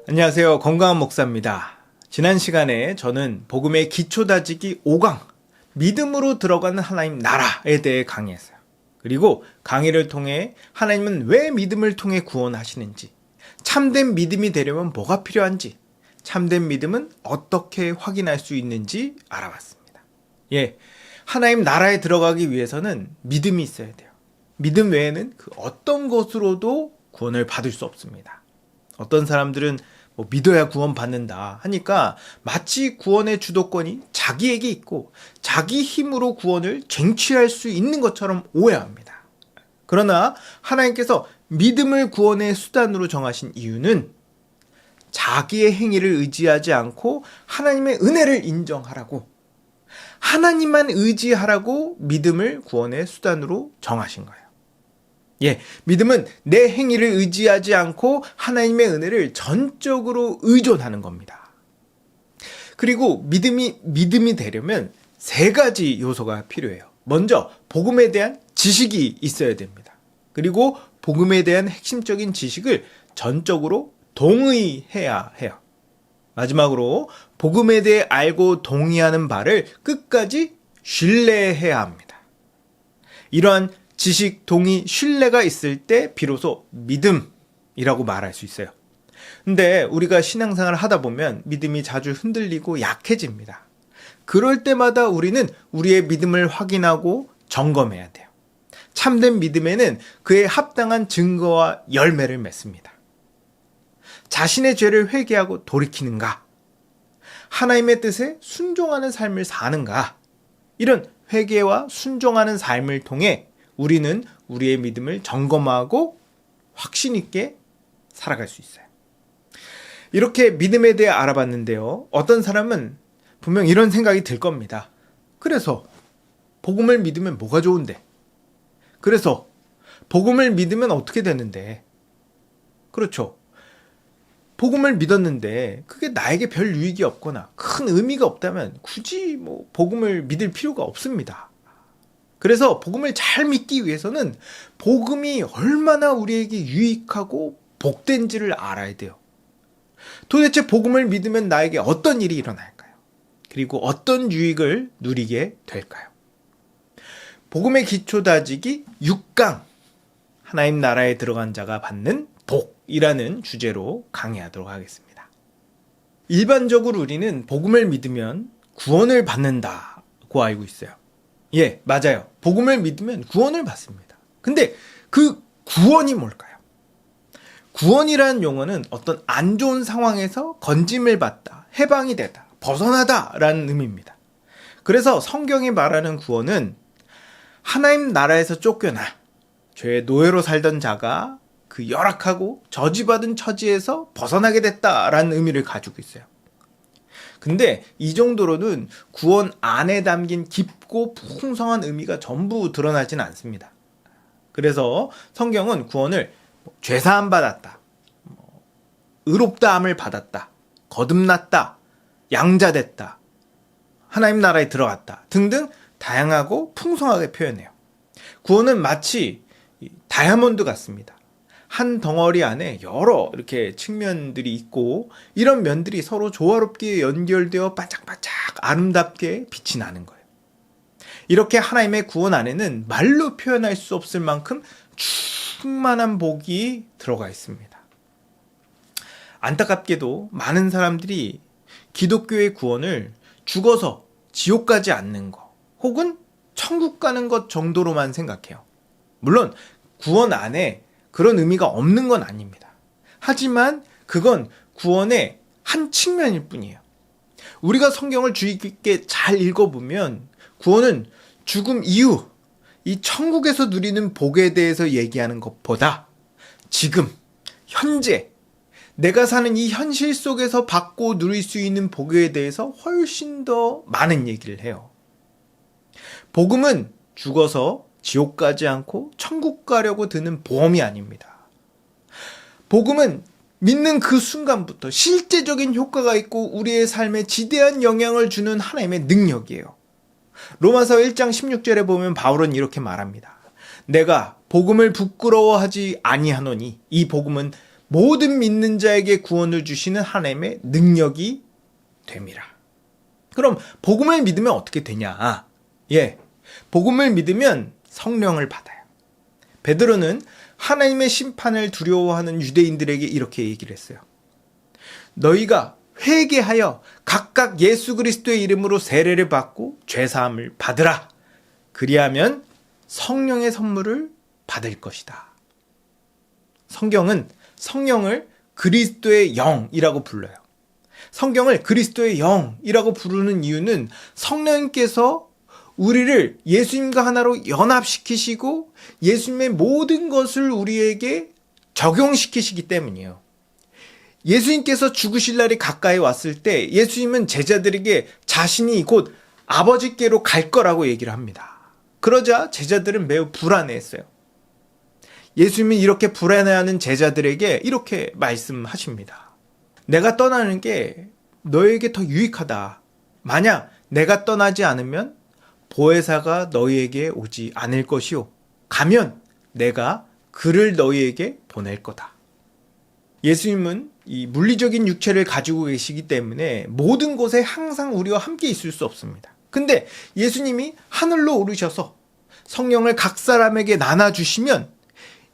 안녕하세요. 건강한 목사입니다. 지난 시간에 저는 복음의 기초다지기 5강 믿음으로 들어가는 하나님 나라에 대해 강의했어요. 그리고 강의를 통해 하나님은 왜 믿음을 통해 구원하시는지, 참된 믿음이 되려면 뭐가 필요한지, 참된 믿음은 어떻게 확인할 수 있는지 알아봤습니다. 하나님 나라에 들어가기 위해서는 믿음이 있어야 돼요. 믿음 외에는 그 어떤 것으로도 구원을 받을 수 없습니다. 어떤 사람들은 믿어야 구원받는다 하니까 마치 구원의 주도권이 자기에게 있고 자기 힘으로 구원을 쟁취할 수 있는 것처럼 오해합니다. 그러나 하나님께서 믿음을 구원의 수단으로 정하신 이유는 자기의 행위를 의지하지 않고 하나님의 은혜를 인정하라고, 하나님만 의지하라고 믿음을 구원의 수단으로 정하신 거예요. 믿음은 내 행위를 의지하지 않고 하나님의 은혜를 전적으로 의존하는 겁니다. 그리고 믿음이 되려면 세 가지 요소가 필요해요. 먼저 복음에 대한 지식이 있어야 됩니다. 그리고 복음에 대한 핵심적인 지식을 전적으로 동의해야 해요. 마지막으로 복음에 대해 알고 동의하는 바를 끝까지 신뢰해야 합니다. 이러한 지식, 동의, 신뢰가 있을 때 비로소 믿음이라고 말할 수 있어요. 근데 우리가 신앙생활을 하다 보면 믿음이 자주 흔들리고 약해집니다. 그럴 때마다 우리는 우리의 믿음을 확인하고 점검해야 돼요. 참된 믿음에는 그에 합당한 증거와 열매를 맺습니다. 자신의 죄를 회개하고 돌이키는가? 하나님의 뜻에 순종하는 삶을 사는가? 이런 회개와 순종하는 삶을 통해 우리는 우리의 믿음을 점검하고 확신 있게 살아갈 수 있어요. 이렇게 믿음에 대해 알아봤는데요. 어떤 사람은 분명 이런 생각이 들 겁니다. 그래서 복음을 믿으면 뭐가 좋은데? 그래서 복음을 믿으면 어떻게 되는데? 그렇죠. 복음을 믿었는데 그게 나에게 별 유익이 없거나 큰 의미가 없다면 굳이 복음을 믿을 필요가 없습니다. 그래서 복음을 잘 믿기 위해서는 복음이 얼마나 우리에게 유익하고 복된지를 알아야 돼요. 도대체 복음을 믿으면 나에게 어떤 일이 일어날까요? 그리고 어떤 유익을 누리게 될까요? 복음의 기초 다지기 6강, 하나님 나라에 들어간 자가 받는 복이라는 주제로 강의하도록 하겠습니다. 일반적으로 우리는 복음을 믿으면 구원을 받는다고 알고 있어요. 맞아요. 복음을 믿으면 구원을 받습니다. 근데 그 구원이 뭘까요? 구원이라는 용어는 어떤 안 좋은 상황에서 건짐을 받다, 해방이 되다, 벗어나다라는 의미입니다. 그래서 성경이 말하는 구원은 하나님 나라에서 쫓겨나 죄의 노예로 살던 자가 그 열악하고 저지받은 처지에서 벗어나게 됐다라는 의미를 가지고 있어요. 근데 이 정도로는 구원 안에 담긴 깊고 풍성한 의미가 전부 드러나지는 않습니다. 그래서 성경은 구원을 죄사함 받았다, 의롭다함을 받았다, 거듭났다, 양자됐다, 하나님 나라에 들어갔다 등등 다양하고 풍성하게 표현해요. 구원은 마치 다이아몬드 같습니다. 한 덩어리 안에 여러 이렇게 측면들이 있고 이런 면들이 서로 조화롭게 연결되어 반짝반짝 아름답게 빛이 나는 거예요. 이렇게 하나님의 구원 안에는 말로 표현할 수 없을 만큼 충만한 복이 들어가 있습니다. 안타깝게도 많은 사람들이 기독교의 구원을 죽어서 지옥 가지 않는 것 혹은 천국 가는 것 정도로만 생각해요. 물론 구원 안에 그런 의미가 없는 건 아닙니다. 하지만 그건 구원의 한 측면일 뿐이에요. 우리가 성경을 주의 깊게 잘 읽어보면 구원은 죽음 이후 이 천국에서 누리는 복에 대해서 얘기하는 것보다 지금, 현재 내가 사는 이 현실 속에서 받고 누릴 수 있는 복에 대해서 훨씬 더 많은 얘기를 해요. 복음은 죽어서 지옥 가지 않고 천국 가려고 드는 보험이 아닙니다. 복음은 믿는 그 순간부터 실제적인 효과가 있고 우리의 삶에 지대한 영향을 주는 하나님의 능력이에요. 로마서 1장 16절에 보면 바울은 이렇게 말합니다. 내가 복음을 부끄러워하지 아니하노니 이 복음은 모든 믿는 자에게 구원을 주시는 하나님의 능력이 됨이라. 그럼 복음을 믿으면 어떻게 되냐? 복음을 믿으면 성령을 받아요. 베드로는 하나님의 심판을 두려워하는 유대인들에게 이렇게 얘기를 했어요. 너희가 회개하여 각각 예수 그리스도의 이름으로 세례를 받고 죄사함을 받으라. 그리하면 성령의 선물을 받을 것이다. 성경은 성령을 그리스도의 영이라고 불러요. 성경을 그리스도의 영이라고 부르는 이유는 성령님께서 우리를 예수님과 하나로 연합시키시고 예수님의 모든 것을 우리에게 적용시키시기 때문이에요. 예수님께서 죽으실 날이 가까이 왔을 때 예수님은 제자들에게 자신이 곧 아버지께로 갈 거라고 얘기를 합니다. 그러자 제자들은 매우 불안해했어요. 예수님은 이렇게 불안해하는 제자들에게 이렇게 말씀하십니다. 내가 떠나는 게 너에게 더 유익하다. 만약 내가 떠나지 않으면 보혜사가 너희에게 오지 않을 것이요. 가면 내가 그를 너희에게 보낼 거다. 예수님은 이 물리적인 육체를 가지고 계시기 때문에 모든 곳에 항상 우리와 함께 있을 수 없습니다. 근데 예수님이 하늘로 오르셔서 성령을 각 사람에게 나눠주시면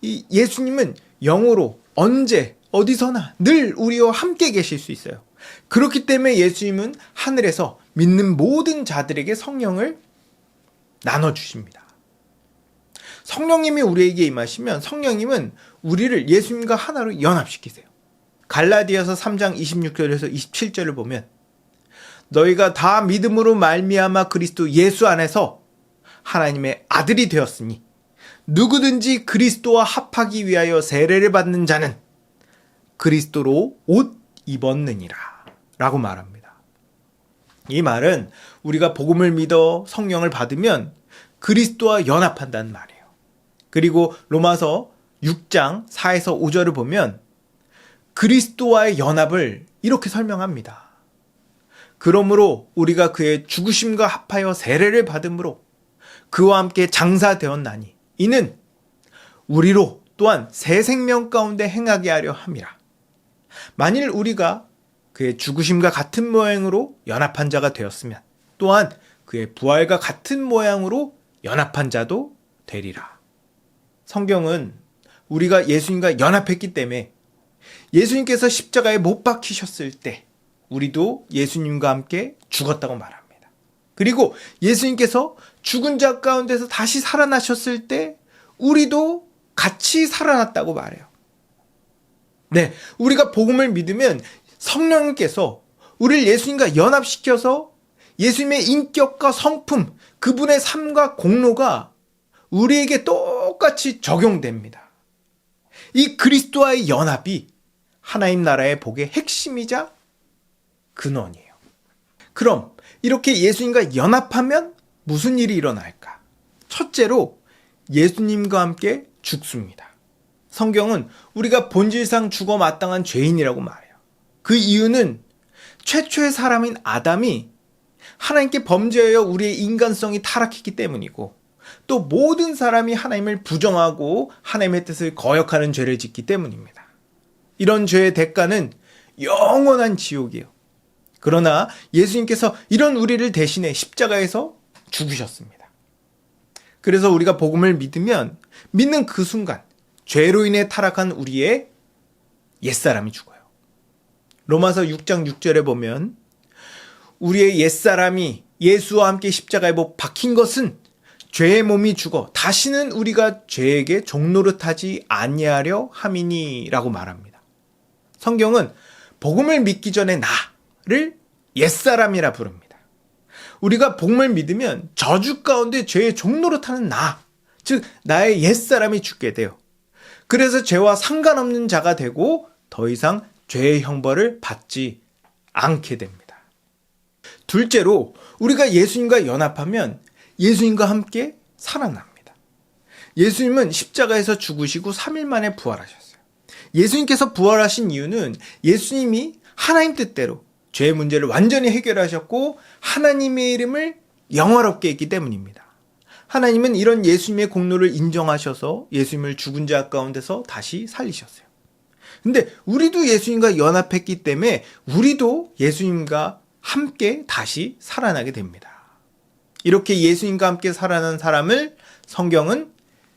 이 예수님은 영으로 언제 어디서나 늘 우리와 함께 계실 수 있어요. 그렇기 때문에 예수님은 하늘에서 믿는 모든 자들에게 성령을 나눠주십니다. 성령님이 우리에게 임하시면 성령님은 우리를 예수님과 하나로 연합시키세요. 갈라디아서 3장 26절에서 27절을 보면 너희가 다 믿음으로 말미암아 그리스도 예수 안에서 하나님의 아들이 되었으니 누구든지 그리스도와 합하기 위하여 세례를 받는 자는 그리스도로 옷 입었느니라 라고 말합니다. 이 말은 우리가 복음을 믿어 성령을 받으면 그리스도와 연합한다는 말이에요. 그리고 로마서 6장 4에서 5절을 보면 그리스도와의 연합을 이렇게 설명합니다. 그러므로 우리가 그의 죽으심과 합하여 세례를 받음으로 그와 함께 장사되었나니 이는 우리로 또한 새 생명 가운데 행하게 하려 함이라. 만일 우리가 그의 죽으심과 같은 모양으로 연합한 자가 되었으면 또한 그의 부활과 같은 모양으로 연합한 자도 되리라. 성경은 우리가 예수님과 연합했기 때문에 예수님께서 십자가에 못 박히셨을 때 우리도 예수님과 함께 죽었다고 말합니다. 그리고 예수님께서 죽은 자 가운데서 다시 살아나셨을 때 우리도 같이 살아났다고 말해요. 네, 우리가 복음을 믿으면 성령님께서 우리를 예수님과 연합시켜서 예수님의 인격과 성품, 그분의 삶과 공로가 우리에게 똑같이 적용됩니다. 이 그리스도와의 연합이 하나님 나라의 복의 핵심이자 근원이에요. 그럼 이렇게 예수님과 연합하면 무슨 일이 일어날까? 첫째로 예수님과 함께 죽습니다. 성경은 우리가 본질상 죽어 마땅한 죄인이라고 말해요. 그 이유는 최초의 사람인 아담이 하나님께 범죄하여 우리의 인간성이 타락했기 때문이고 또 모든 사람이 하나님을 부정하고 하나님의 뜻을 거역하는 죄를 짓기 때문입니다. 이런 죄의 대가는 영원한 지옥이에요. 그러나 예수님께서 이런 우리를 대신해 십자가에서 죽으셨습니다. 그래서 우리가 복음을 믿으면 믿는 그 순간 죄로 인해 타락한 우리의 옛사람이 죽어요. 로마서 6장 6절에 보면 우리의 옛사람이 예수와 함께 십자가에 못 박힌 것은 죄의 몸이 죽어 다시는 우리가 죄에게 종노릇하지 아니하려 함이니라고 말합니다. 성경은 복음을 믿기 전에 나를 옛사람이라 부릅니다. 우리가 복음을 믿으면 저주 가운데 죄의 종노릇하는 나, 즉 나의 옛사람이 죽게 돼요. 그래서 죄와 상관없는 자가 되고 더 이상 죄의 형벌을 받지 않게 됩니다. 둘째로 우리가 예수님과 연합하면 예수님과 함께 살아납니다. 예수님은 십자가에서 죽으시고 3일 만에 부활하셨어요. 예수님께서 부활하신 이유는 예수님이 하나님 뜻대로 죄의 문제를 완전히 해결하셨고 하나님의 이름을 영화롭게 했기 때문입니다. 하나님은 이런 예수님의 공로를 인정하셔서 예수님을 죽은 자 가운데서 다시 살리셨어요. 근데 우리도 예수님과 연합했기 때문에 우리도 예수님과 함께 다시 살아나게 됩니다. 이렇게 예수님과 함께 살아난 사람을 성경은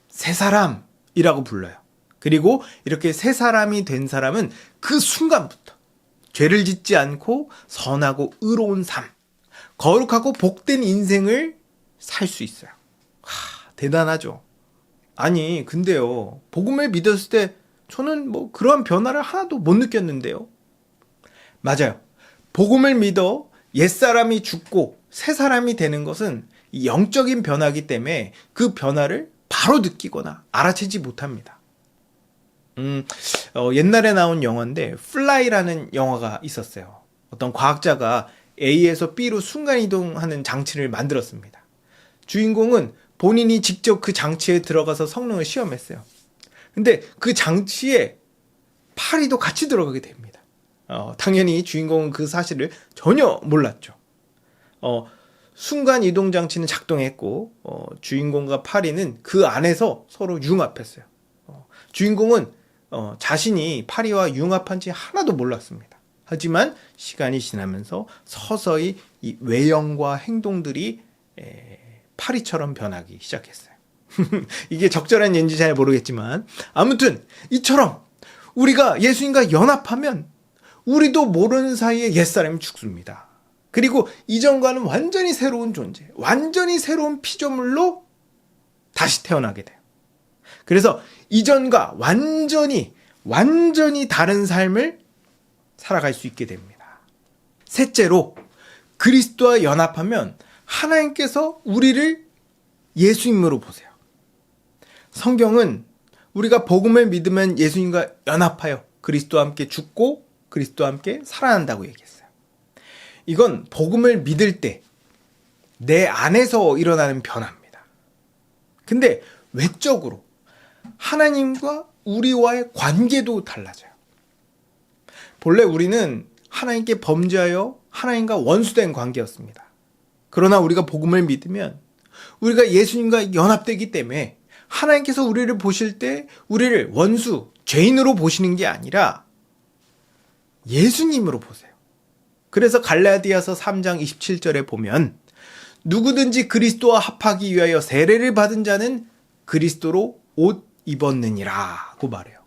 새 사람이라고 불러요. 그리고 이렇게 새 사람이 된 사람은 그 순간부터 죄를 짓지 않고 선하고 의로운 삶, 거룩하고 복된 인생을 살 수 있어요. 대단하죠. 아니 근데요, 복음을 믿었을 때 저는 그러한 변화를 하나도 못 느꼈는데요. 맞아요. 복음을 믿어 옛사람이 죽고 새 사람이 되는 것은 영적인 변화이기 때문에 그 변화를 바로 느끼거나 알아채지 못합니다. 옛날에 나온 영화인데 플라이라는 영화가 있었어요. 어떤 과학자가 A에서 B로 순간이동하는 장치를 만들었습니다. 주인공은 본인이 직접 그 장치에 들어가서 성능을 시험했어요. 근데 그 장치에 파리도 같이 들어가게 됩니다. 당연히 주인공은 그 사실을 전혀 몰랐죠. 순간 이동 장치는 작동했고 주인공과 파리는 그 안에서 서로 융합했어요. 주인공은 자신이 파리와 융합한 지 하나도 몰랐습니다. 하지만 시간이 지나면서 서서히 이 외형과 행동들이 파리처럼 변하기 시작했어요. 이게 적절한 예인지 잘 모르겠지만 아무튼 이처럼 우리가 예수님과 연합하면 우리도 모르는 사이에 옛사람이 죽습니다. 그리고 이전과는 완전히 새로운 존재, 완전히 새로운 피조물로 다시 태어나게 돼요. 그래서 이전과 완전히 다른 삶을 살아갈 수 있게 됩니다. 셋째로, 그리스도와 연합하면 하나님께서 우리를 예수님으로 보세요. 성경은 우리가 복음을 믿으면 예수님과 연합하여 그리스도와 함께 죽고 그리스도와 함께 살아난다고 얘기했어요. 이건 복음을 믿을 때 내 안에서 일어나는 변화입니다. 근데 외적으로 하나님과 우리와의 관계도 달라져요. 본래 우리는 하나님께 범죄하여 하나님과 원수된 관계였습니다. 그러나 우리가 복음을 믿으면 우리가 예수님과 연합되기 때문에 하나님께서 우리를 보실 때 우리를 원수, 죄인으로 보시는 게 아니라 예수님으로 보세요. 그래서 갈라디아서 3장 27절에 보면 누구든지 그리스도와 합하기 위하여 세례를 받은 자는 그리스도로 옷 입었느니라고 말해요.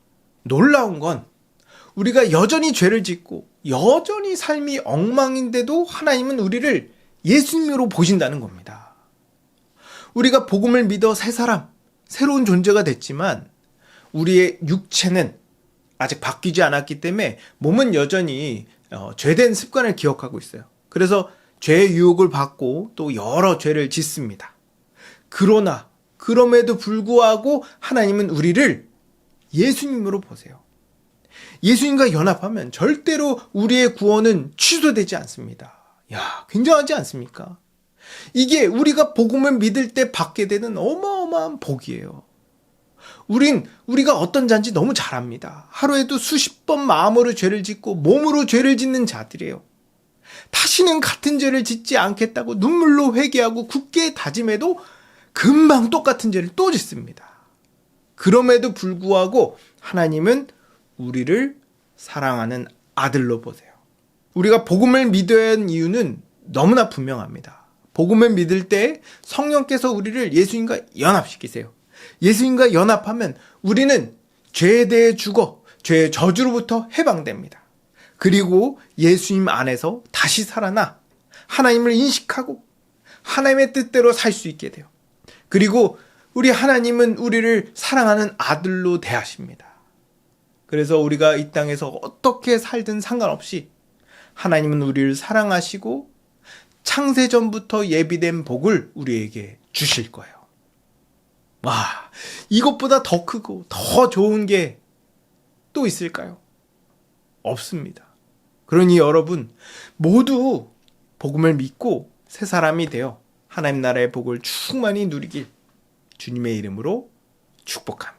놀라운 건 우리가 여전히 죄를 짓고 여전히 삶이 엉망인데도 하나님은 우리를 예수님으로 보신다는 겁니다. 우리가 복음을 믿어 새 사람, 새로운 존재가 됐지만 우리의 육체는 아직 바뀌지 않았기 때문에 몸은 여전히 죄된 습관을 기억하고 있어요. 그래서 죄의 유혹을 받고 또 여러 죄를 짓습니다. 그러나 그럼에도 불구하고 하나님은 우리를 예수님으로 보세요. 예수님과 연합하면 절대로 우리의 구원은 취소되지 않습니다. 야, 굉장하지 않습니까? 이게 우리가 복음을 믿을 때 받게 되는 어마어마한 복이에요. 우리가 어떤 자인지 너무 잘 압니다. 하루에도 수십 번 마음으로 죄를 짓고 몸으로 죄를 짓는 자들이에요. 다시는 같은 죄를 짓지 않겠다고 눈물로 회개하고 굳게 다짐해도 금방 똑같은 죄를 또 짓습니다. 그럼에도 불구하고 하나님은 우리를 사랑하는 아들로 보세요. 우리가 복음을 믿어야 하는 이유는 너무나 분명합니다. 복음을 믿을 때 성령께서 우리를 예수님과 연합시키세요. 예수님과 연합하면 우리는 죄에 대해 죽어 죄의 저주로부터 해방됩니다. 그리고 예수님 안에서 다시 살아나 하나님을 인식하고 하나님의 뜻대로 살 수 있게 돼요. 그리고 우리 하나님은 우리를 사랑하는 아들로 대하십니다. 그래서 우리가 이 땅에서 어떻게 살든 상관없이 하나님은 우리를 사랑하시고 창세전부터 예비된 복을 우리에게 주실 거예요. 와, 이것보다 더 크고 더 좋은 게 또 있을까요? 없습니다. 그러니 여러분 모두 복음을 믿고 새 사람이 되어 하나님 나라의 복을 충만히 누리길 주님의 이름으로 축복합니다.